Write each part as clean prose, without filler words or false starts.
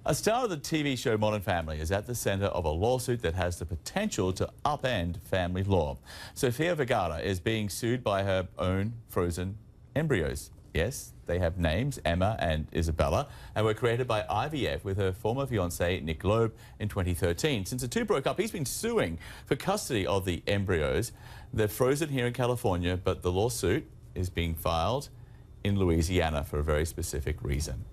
A star of the TV show Modern Family is at the center of a lawsuit that has the potential to upend family law. Sofia Vergara is being sued by her own frozen embryos. Yes, they have names, Emma and Isabella, and were created by IVF with her former fiancé, Nick Loeb, in 2013. Since the two broke up, he's been suing for custody of the embryos. They're frozen here in California, but the lawsuit is being filed in Louisiana for a very specific reason.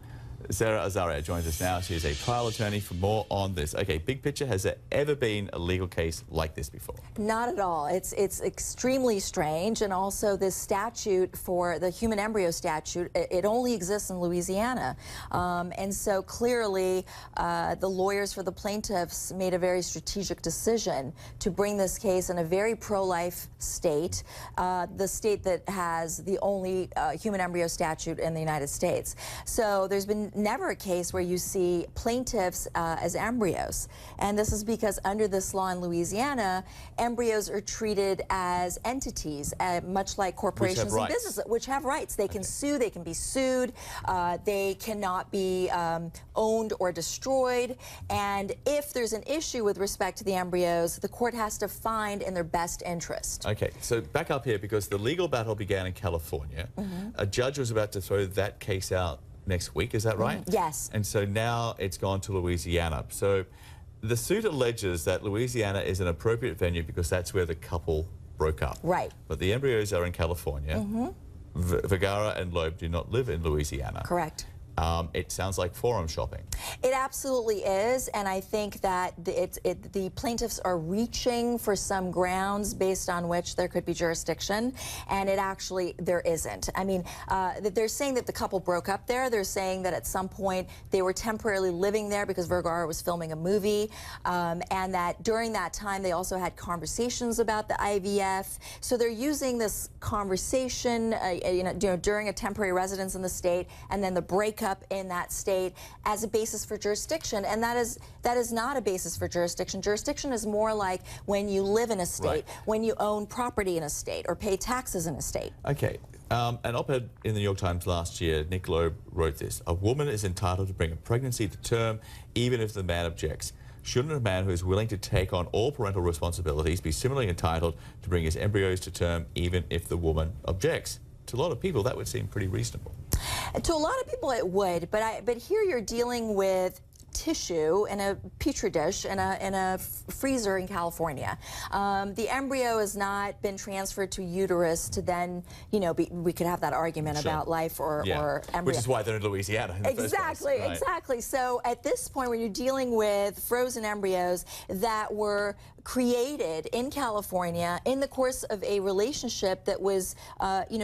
Sara Azari joins us now. She is a trial attorney for more on this. Okay, big picture, has there ever been a legal case like this before? Not at all. It's extremely strange, and also this statute for the human embryo statute, it only exists in Louisiana. And so clearly the lawyers for the plaintiffs made a very strategic decision to bring this case in a very pro-life state, the state that has the only human embryo statute in the United States. So there's been never a case where you see plaintiffs as embryos, and this is because under this law in Louisiana, embryos are treated as entities, much like corporations and businesses, which have rights. They can sue, they can be sued, they cannot be owned or destroyed, and if there's an issue with respect to the embryos, the court has to find in their best interest. Okay, so back up here, because the legal battle began in California. A judge was about to throw that case out next week, is that right? Yes. And so now it's gone to Louisiana. So the suit alleges that Louisiana is an appropriate venue because that's where the couple broke up. Right. But the embryos are in California. Vergara and Loeb do not live in Louisiana. Correct. It sounds like forum shopping. It absolutely is, and I think that the plaintiffs are reaching for some grounds based on which there could be jurisdiction, and there isn't. I mean, they're saying that the couple broke up there. They're saying that at some point they were temporarily living there because Vergara was filming a movie, and that during that time they also had conversations about the IVF. So they're using this conversation, during a temporary residence in the state, and then the breakup in that state as a basis for jurisdiction, and that is not a basis for jurisdiction. Jurisdiction is more like when you live in a state, when you own property in a state, or pay taxes in a state. Okay. An op-ed in the New York Times last year, Nick Loeb wrote this: "A woman is entitled to bring a pregnancy to term even if the man objects. Shouldn't a man who is willing to take on all parental responsibilities be similarly entitled to bring his embryos to term even if the woman objects?" To a lot of people, that would seem pretty reasonable. To a lot of people it would, but here you're dealing with tissue in a petri dish in a freezer in California. The embryo has not been transferred to uterus to then, we could have that argument about life or embryo. Which is why they're in Louisiana in the first place. Exactly. So at this point, when you're dealing with frozen embryos that were created in California in the course of a relationship that was,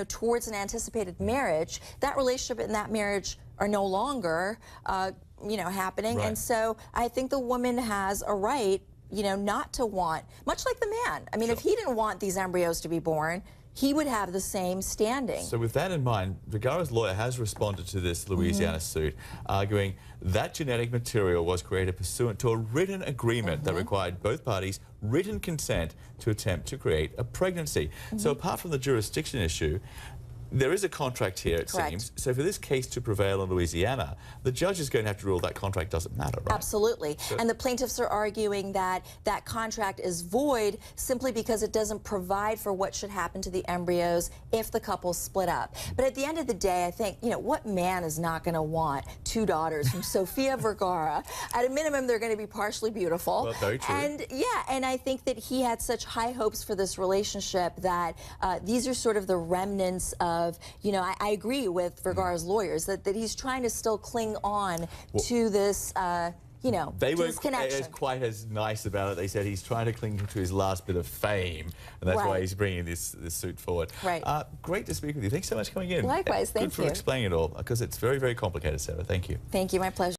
towards an anticipated marriage, that relationship and that marriage are no longer happening. And so I think the woman has a right, not to want, much like the man. I mean, if he didn't want these embryos to be born, he would have the same standing. So with that in mind, Vergara's lawyer has responded to this Louisiana suit, arguing that genetic material was created pursuant to a written agreement that required both parties written consent to attempt to create a pregnancy. So apart from the jurisdiction issue, there is a contract here, it seems. So for this case to prevail in Louisiana, the judge is going to have to rule that contract doesn't matter, right? Absolutely. So, and the plaintiffs are arguing that that contract is void simply because it doesn't provide for what should happen to the embryos if the couple split up. But at the end of the day, I think, what man is not going to want two daughters from Sofia Vergara? At a minimum, they're going to be partially beautiful. Well, very true. And and I think that he had such high hopes for this relationship that these are sort of the remnants of, I agree with Vergara's lawyers that he's trying to still cling on to this, they weren't quite as nice about it. They said he's trying to cling to his last bit of fame, and that's why he's bringing this suit forward. Great to speak with you. Thanks so much for coming in. Likewise, thank you. Good for explaining it all, because it's very, very complicated, Sarah. Thank you. Thank you, my pleasure.